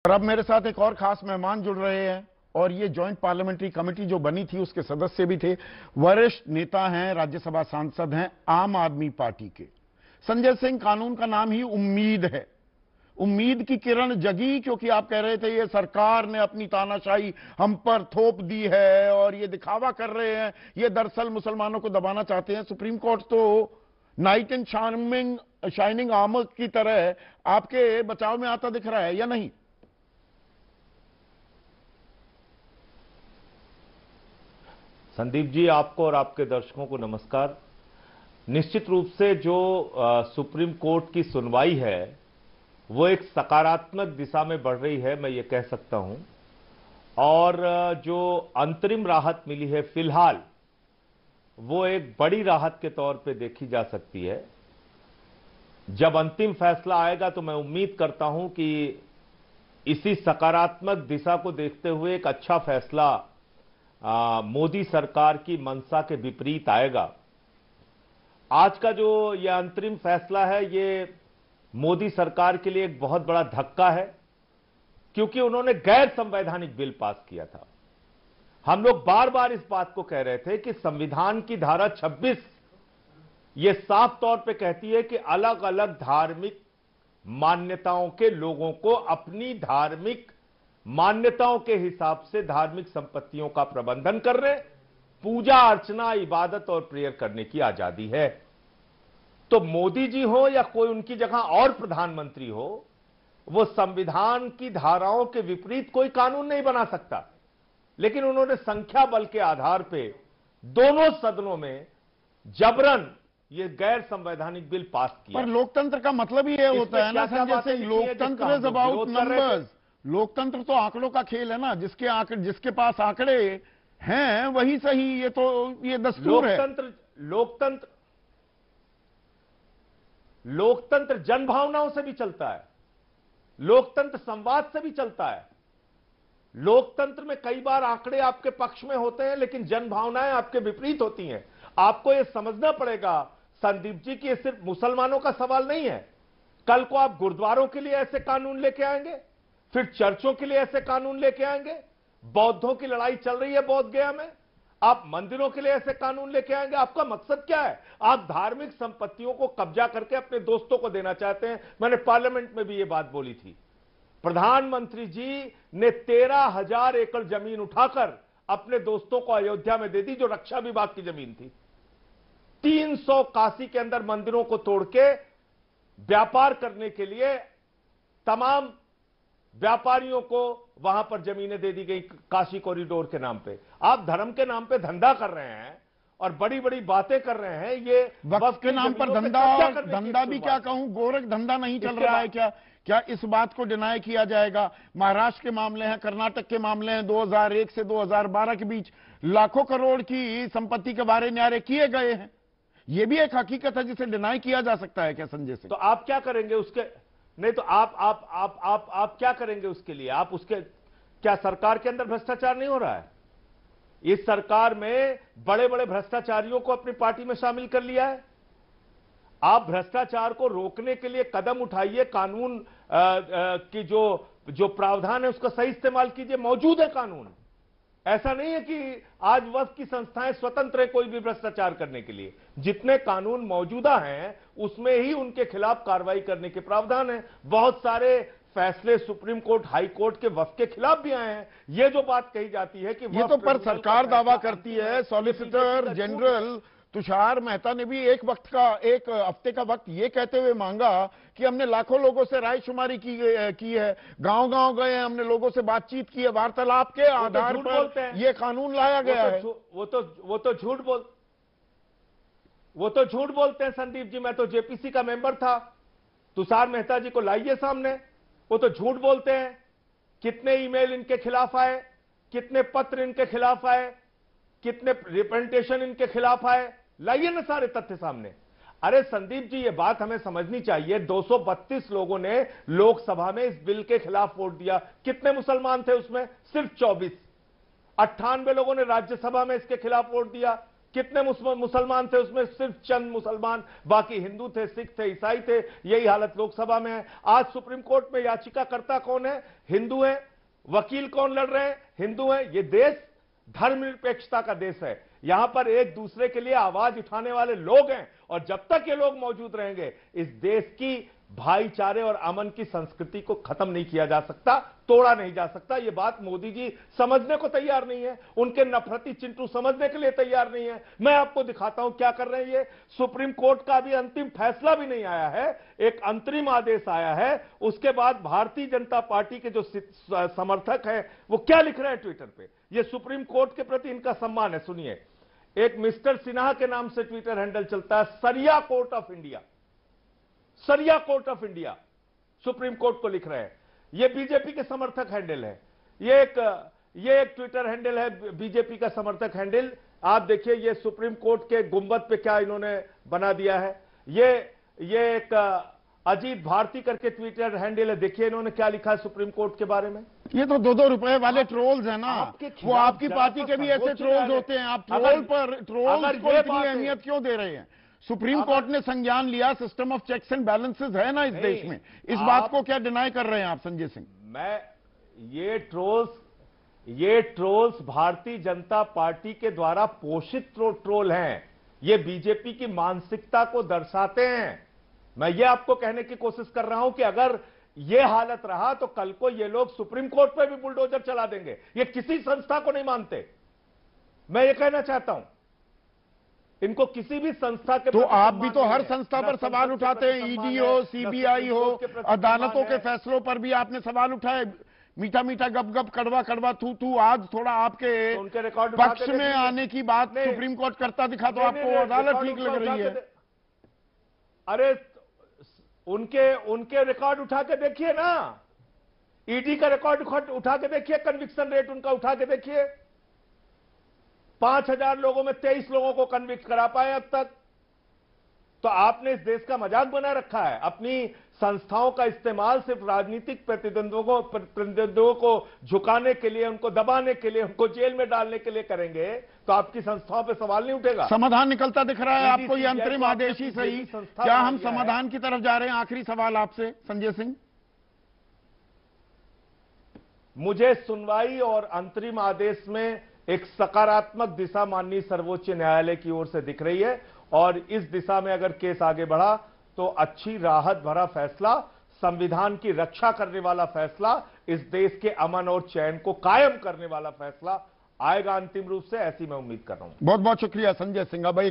और अब मेरे साथ एक और खास मेहमान जुड़ रहे हैं और ये जॉइंट पार्लियामेंट्री कमेटी जो बनी थी उसके सदस्य भी थे, वरिष्ठ नेता हैं, राज्यसभा सांसद हैं आम आदमी पार्टी के संजय सिंह। कानून का नाम ही उम्मीद है। उम्मीद की किरण जगी क्योंकि आप कह रहे थे ये सरकार ने अपनी तानाशाही हम पर थोप दी है और ये दिखावा कर रहे हैं, ये दरअसल मुसलमानों को दबाना चाहते हैं। सुप्रीम कोर्ट तो नाइट एंड शाइनिंग आर्मर की तरह आपके बचाव में आता दिख रहा है या नहीं? संदीप जी, आपको और आपके दर्शकों को नमस्कार। निश्चित रूप से जो सुप्रीम कोर्ट की सुनवाई है वो एक सकारात्मक दिशा में बढ़ रही है, मैं ये कह सकता हूं। और जो अंतरिम राहत मिली है फिलहाल, वो एक बड़ी राहत के तौर पे देखी जा सकती है। जब अंतिम फैसला आएगा तो मैं उम्मीद करता हूं कि इसी सकारात्मक दिशा को देखते हुए एक अच्छा फैसला मोदी सरकार की मंशा के विपरीत आएगा। आज का जो यह अंतरिम फैसला है ये मोदी सरकार के लिए एक बहुत बड़ा धक्का है, क्योंकि उन्होंने गैर संवैधानिक बिल पास किया था। हम लोग बार बार इस बात को कह रहे थे कि संविधान की धारा 26 ये साफ तौर पे कहती है कि अलग अलग धार्मिक मान्यताओं के लोगों को अपनी धार्मिक मान्यताओं के हिसाब से धार्मिक संपत्तियों का प्रबंधन करने, पूजा अर्चना, इबादत और प्रेयर करने की आजादी है। तो मोदी जी हो या कोई उनकी जगह और प्रधानमंत्री हो, वो संविधान की धाराओं के विपरीत कोई कानून नहीं बना सकता। लेकिन उन्होंने संख्या बल के आधार पे दोनों सदनों में जबरन ये गैर संवैधानिक बिल पास किया। पर लोकतंत्र का मतलब ही ये होता है ना संजय सिंह, लोकतंत्र इज अबाउट नंबर्स। लोकतंत्र तो आंकड़ों का खेल है ना, जिसके पास आंकड़े हैं वही सही। ये दस्तूर है। लोकतंत्र जनभावनाओं से भी चलता है, लोकतंत्र संवाद से भी चलता है। लोकतंत्र में कई बार आंकड़े आपके पक्ष में होते हैं लेकिन जनभावनाएं आपके विपरीत होती हैं। आपको यह समझना पड़ेगा संदीप जी कि यह सिर्फ मुसलमानों का सवाल नहीं है। कल को आप गुरुद्वारों के लिए ऐसे कानून लेके आएंगे, फिर चर्चों के लिए ऐसे कानून लेके आएंगे। बौद्धों की लड़ाई चल रही है बोध गया में, आप मंदिरों के लिए ऐसे कानून लेके आएंगे। आपका मकसद क्या है? आप धार्मिक संपत्तियों को कब्जा करके अपने दोस्तों को देना चाहते हैं। मैंने पार्लियामेंट में भी यह बात बोली थी। प्रधानमंत्री जी ने 13,000 एकड़ जमीन उठाकर अपने दोस्तों को अयोध्या में दे दी, जो रक्षा विभाग की जमीन थी। 300 काशी के अंदर मंदिरों को तोड़ के व्यापार करने के लिए तमाम व्यापारियों को वहां पर जमीनें दे दी गई काशी कॉरिडोर के नाम पे। आप धर्म के नाम पे धंधा कर रहे हैं और बड़ी बड़ी बातें कर रहे हैं। ये वक्फ के नाम पर धंधा भी क्या कहूं, गोरख धंधा नहीं चल रहा है क्या इस बात को डिनाई किया जाएगा? महाराष्ट्र के मामले हैं, कर्नाटक के मामले हैं। 2001 से 2012 के बीच लाखों करोड़ की संपत्ति के बारे न्यारे किए गए हैं। यह भी एक हकीकत है जिसे डिनाई किया जा सकता है क्या संजय सिंह? तो आप क्या करेंगे उसके? नहीं तो आप क्या करेंगे उसके लिए? आप उसके क्या सरकार के अंदर भ्रष्टाचार नहीं हो रहा है? इस सरकार में बड़े बड़े भ्रष्टाचारियों को अपनी पार्टी में शामिल कर लिया है। आप भ्रष्टाचार को रोकने के लिए कदम उठाइए। कानून की जो प्रावधान है उसका सही इस्तेमाल कीजिए। मौजूद है कानून। ऐसा नहीं है कि आज वक्फ की संस्थाएं स्वतंत्र है कोई भी भ्रष्टाचार करने के लिए। जितने कानून मौजूदा हैं उसमें ही उनके खिलाफ कार्रवाई करने के प्रावधान है। बहुत सारे फैसले सुप्रीम कोर्ट, हाई कोर्ट के वक्फ के खिलाफ भी आए हैं। ये जो बात कही जाती है कि ये तो पर सरकार दावा करती है। सॉलिसिटर जनरल तुषार मेहता ने भी एक हफ्ते का वक्त ये कहते हुए मांगा कि हमने लाखों लोगों से रायशुमारी की है, गांव-गांव गए हैं, हमने लोगों से बातचीत की है, वार्तालाप के आधार पर ये कानून लाया गया है। वो तो झूठ बोलते हैं संदीप जी। मैं तो जेपीसी का मेंबर था। तुषार मेहता जी को लाइए सामने। वो तो झूठ बोलते हैं। कितने ईमेल इनके खिलाफ आए, कितने पत्र इनके खिलाफ आए, कितने रिप्रेजेंटेशन इनके खिलाफ आए, लाइए ना सारे तथ्य सामने। अरे संदीप जी, ये बात हमें समझनी चाहिए। 232 लोगों ने लोकसभा में इस बिल के खिलाफ वोट दिया। कितने मुसलमान थे उसमें? सिर्फ 24। 98 लोगों ने राज्यसभा में इसके खिलाफ वोट दिया, कितने मुसलमान थे उसमें? सिर्फ चंद मुसलमान, बाकी हिंदू थे, सिख थे, ईसाई थे। यही हालत लोकसभा में है। आज सुप्रीम कोर्ट में याचिकाकर्ता कौन है? हिंदू है। वकील कौन लड़ रहे हैं? हिंदू है। ये देश धर्मनिरपेक्षता का देश है। यहां पर एक दूसरे के लिए आवाज उठाने वाले लोग हैं, और जब तक ये लोग मौजूद रहेंगे इस देश की भाईचारे और अमन की संस्कृति को खत्म नहीं किया जा सकता, तोड़ा नहीं जा सकता। ये बात मोदी जी समझने को तैयार नहीं है, उनके नफरती चिंटू समझने के लिए तैयार नहीं है। मैं आपको दिखाता हूं क्या कर रहे हैं ये। सुप्रीम कोर्ट का अभी अंतिम फैसला भी नहीं आया है, एक अंतरिम आदेश आया है। उसके बाद भारतीय जनता पार्टी के जो समर्थक हैं वो क्या लिख रहे हैं ट्विटर पे। ये सुप्रीम कोर्ट के प्रति इनका सम्मान है। सुनिए, एक मिस्टर सिन्हा के नाम से ट्विटर हैंडल चलता है, सरिया कोर्ट ऑफ इंडिया, सरिया court of India supreme court को लिख रहे हैं। ये बीजेपी के समर्थक हैंडल है। ये एक ट्विटर हैंडल है बीजेपी का समर्थक हैंडल। आप देखिए ये सुप्रीम कोर्ट के गुंबद पे क्या इन्होंने बना दिया है। ये एक अजीत भारती करके ट्विटर हैंडल है। देखिए इन्होंने क्या लिखा है सुप्रीम कोर्ट के बारे में। ये तो 2-2 रुपए वाले ट्रोल्स हैं ना, वो आपकी पार्टी के भी ऐसे ट्रोल्स होते हैं। आप ट्रोल्स को इतनी अहमियत क्यों दे रहे हैं? सुप्रीम कोर्ट ने संज्ञान लिया, system of checks and balances है ना इस देश में। इस बात को क्या डिनाई कर रहे हैं आप संजय सिंह? ये ट्रोल्स भारतीय जनता पार्टी के द्वारा पोषित ट्रोल हैं। ये बीजेपी की मानसिकता को दर्शाते हैं। मैं ये आपको कहने की कोशिश कर रहा हूं कि अगर ये हालत रहा तो कल को ये लोग सुप्रीम कोर्ट पे भी बुलडोजर चला देंगे। ये किसी संस्था को नहीं मानते। मैं ये कहना चाहता हूं, इनको किसी भी संस्था के, तो आप भी तो हर संस्था पर सवाल उठाते हैं। ईडी हो, सीबीआई हो, अदालतों के फैसलों पर भी आपने सवाल उठाए। मीठा मीठा गप गप, कड़वा कड़वा थू थू। आज थोड़ा आपके उनके रिकॉर्ड पक्ष में आने की बात सुप्रीम कोर्ट करता दिखा तो आपको अदालत ठीक लग रही है। अरे उनके रिकॉर्ड उठा के देखिए ना, ईडी का रिकॉर्ड उठा के देखिए, कन्विक्शन रेट उनका उठा के देखिए। 5000 लोगों में 23 लोगों को कन्विक्ट करा पाए अब तक। तो आपने इस देश का मजाक बना रखा है। अपनी संस्थाओं का इस्तेमाल सिर्फ राजनीतिक प्रतिद्वंद्वियों को झुकाने के लिए, उनको दबाने के लिए, उनको जेल में डालने के लिए करेंगे तो आपकी संस्थाओं पे सवाल नहीं उठेगा। समाधान निकलता दिख रहा है आपको? ये अंतरिम आदेश ही सही, क्या हम समाधान की तरफ जा रहे हैं? आखिरी सवाल आपसे संजय सिंह। मुझे सुनवाई और अंतरिम आदेश में एक सकारात्मक दिशा माननीय सर्वोच्च न्यायालय की ओर से दिख रही है, और इस दिशा में अगर केस आगे बढ़ा तो अच्छी राहत भरा फैसला, संविधान की रक्षा करने वाला फैसला, इस देश के अमन और चैन को कायम करने वाला फैसला आएगा अंतिम रूप से, ऐसी मैं उम्मीद कर रहा हूं। बहुत बहुत शुक्रिया संजय सिंह। भाई